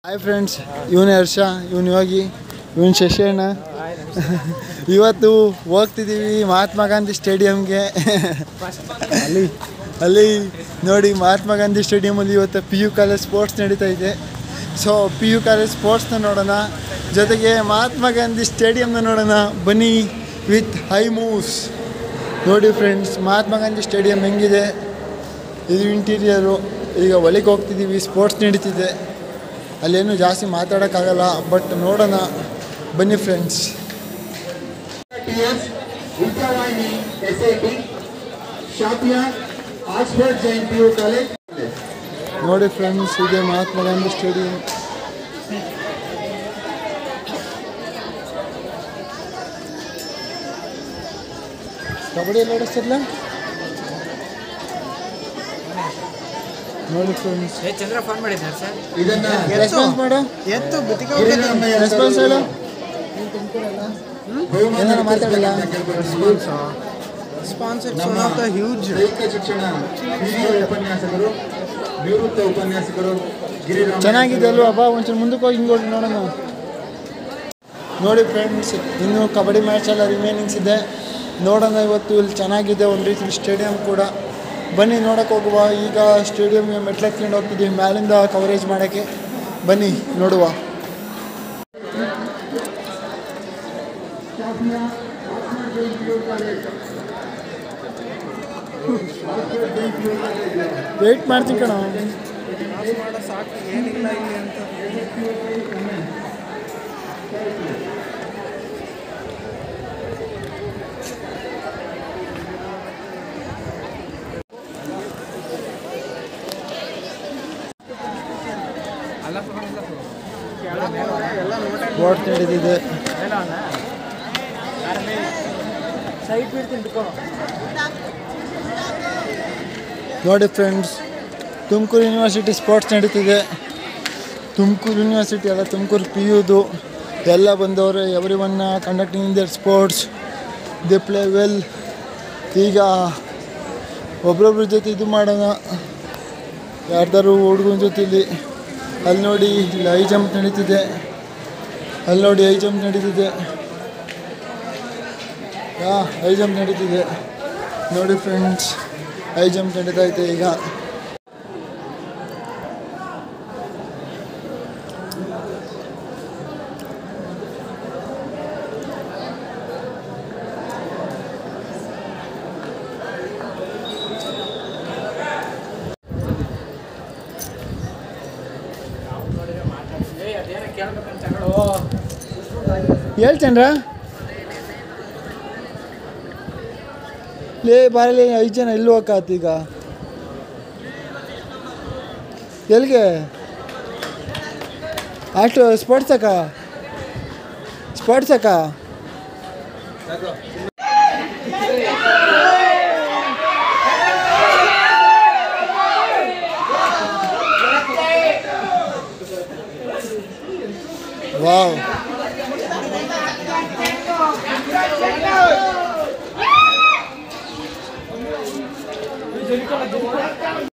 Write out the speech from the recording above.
Hi friends, ಇವನು ಹರ್ಷ, ಇವನು ಯೋಗಿ, ಇವನು ಶಶಿಯಣ್ಣ. ಇವತ್ತು ಹೋಗ್ತಿದ್ದೀವಿ ಮಹಾತ್ಮ ಗಾಂಧಿ ಸ್ಟೇಡಿಯಮ್ಗೆ. ಅಲ್ಲಿ ನೋಡಿ, ಮಹಾತ್ಮ ಗಾಂಧಿ ಸ್ಟೇಡಿಯಮಲ್ಲಿ ಇವತ್ತು PU ಕಾಲೇಜ್ ಸ್ಪೋರ್ಟ್ಸ್ ನಡೀತಾ ಇದೆ. ಸೊ PU ಕಾಲೇಜ್ ಸ್ಪೋರ್ಟ್ಸ್ನ ನೋಡೋಣ, ಜೊತೆಗೆ ಮಹಾತ್ಮ ಗಾಂಧಿ ಸ್ಟೇಡಿಯಮ್ನ ನೋಡೋಣ ಬನ್ನಿ ವಿತ್ ಹೈ ಮೂವ್ಸ್. ನೋಡಿ ಫ್ರೆಂಡ್ಸ್, ಮಹಾತ್ಮ ಗಾಂಧಿ ಸ್ಟೇಡಿಯಮ್ ಹೆಂಗಿದೆ, ಇದು ಇಂಟೀರಿಯರು. ಈಗ ಒಳಗೆ ಹೋಗ್ತಿದ್ದೀವಿ, ಸ್ಪೋರ್ಟ್ಸ್ ನಡೀತಿದೆ. ಅಲ್ಲೇನು ಜಾಸ್ತಿ ಮಾತಾಡೋಕ್ಕಾಗಲ್ಲ, ಬಟ್ ನೋಡೋಣ ಬನ್ನಿ ಫ್ರೆಂಡ್ಸ್. ನೋಡಿ ಫ್ರೆಂಡ್ಸ್, ಇದೆ ಮಹಾತ್ಮ ಗಾಂಧಿ ಸ್ಟೇಡಿಯಂ. ಕಬಡ್ಡಿ ಎಲ್ಲ ಆಡಿಸ್ತಿರ್ಲ ನೋಡಿ ಫ್ರೆಂಡ್ಸ್. ಚಂದ್ರ ಫೋನ್ ಮಾಡಿದ್ದಾರೆ ಸರ್, ಇದನ್ನ ರೆಸ್ಪಾನ್ಸ್ ಮಾಡು, ರೆಸ್ಪಾನ್ಸ್ ಹೇಳು. ಏನಾರ ಮಾತಾಡಲ್ಲ. Sponsor one of the huge ಶಿಕ್ಷಣ ಉಪನ್ಯಾಸಕರು, ನಿವೃತ್ತ ಉಪನ್ಯಾಸಕರು ಚೆನ್ನಾಗಿದೆ ಅಲ್ವಾ? ಹಬ್ಬ ಒಂಚೂರು ಮುಂದಕ್ಕೆ ಹೋಗಿ ಹಿಂಗೆ ನೋಡೋಣ. ನೋಡಿ ಫ್ರೆಂಡ್ಸ್, ಇನ್ನೂ ಕಬಡ್ಡಿ ಮ್ಯಾಚ್ ಎಲ್ಲ ರಿಮೈನಿಂಗ್ಸ್ ಇದೆ, ನೋಡೋಣ. ಇವತ್ತು ಇಲ್ಲಿ ಚೆನ್ನಾಗಿದೆ ಒಂದು ರೀತಿ ಸ್ಟೇಡಿಯಂ ಕೂಡ. ಬನ್ನಿ ನೋಡೋಕೆ ಹೋಗುವ. ಈಗ ಸ್ಟೇಡಿಯಮ್ಗೆ ಮೆಟ್ಲೆತ್ಕೊಂಡು ಹೋಗ್ತಿದ್ದೀವಿ ಮ್ಯಾಲಿಂದ ಕವರೇಜ್ ಮಾಡೋಕ್ಕೆ. ಬನ್ನಿ ನೋಡುವ. ವೇಟ್ ಮಾಡ್ತೀನಿ ಕಣ. ಸಾಕು, ಏನಿಲ್ಲ ಇಲ್ಲಿ ಅಂತ. ಸ್ಪೋರ್ಟ್ಸ್ ನಡೀತಿದೆ. ನೋಡಿ ಫ್ರೆಂಡ್ಸ್, ತುಮಕೂರು ಯೂನಿವರ್ಸಿಟಿ ಸ್ಪೋರ್ಟ್ಸ್ ನಡೀತಿದೆ. ತುಮಕೂರು ಯೂನಿವರ್ಸಿಟಿ ಅಲ್ಲ, ತುಮಕೂರು PUದು ಎಲ್ಲ ಬಂದವರು. Every one conducting in their sports, they play well. ಈಗ ಒಬ್ರೊಬ್ರ ಜೊತೆ ಇದು ಮಾಡೋಣ, ಯಾರ್ದಾರು ಹುಡುಗನ ಜೊತೆಲಿ. ಅಲ್ಲಿ ನೋಡಿ, ಇಲ್ಲಿ ಹೈ ಜಂಪ್ ನಡೀತಿದೆ. ಅಲ್ಲಿ ನೋಡಿ, ಹೈ ಜಂಪ್ ನಡೀತಿದೆ. ಹೈ ಜಂಪ್ ನಡೀತಿದೆ ನೋಡಿ ಫ್ರೆಂಡ್ಸ್, ಹೈ ಜಂಪ್ ನಡೀತಾ ಇದೆ ಈಗ. ಹೇಳ್ತೇನ್ರ ಲೇ ಬಾರಲಿ. 5 ಜನ ಎಲ್ಲಿ ಹೋಗತ್ತ ಈಗ? ಎಲ್ಲಿಗೆ? ಅಷ್ಟು ಸ್ಪೋರ್ಟ್ಸಕ್ಕ ವಾವ್.